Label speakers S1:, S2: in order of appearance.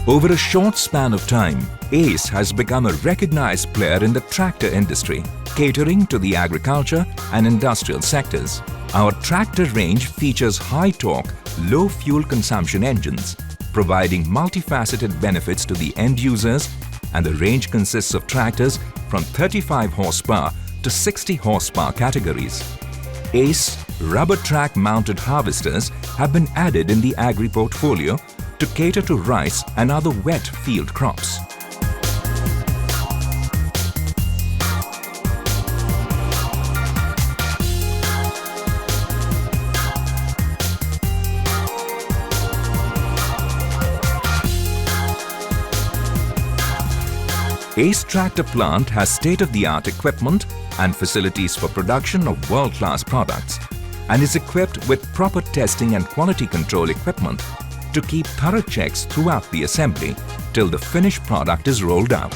S1: Over a short span of time, ACE has become a recognized player in the tractor industry, catering to the agriculture and industrial sectors. Our tractor range features high torque, low fuel consumption engines, providing multifaceted benefits to the end users, and the range consists of tractors from 35 horsepower to 60 horsepower categories. ACE rubber track mounted harvesters have been added in the agri portfolio to cater to rice and other wet field crops. ACE Tractor Plant has state-of-the-art equipment and facilities for production of world-class products and is equipped with proper testing and quality control equipment to keep thorough checks throughout the assembly till the finished product is rolled out.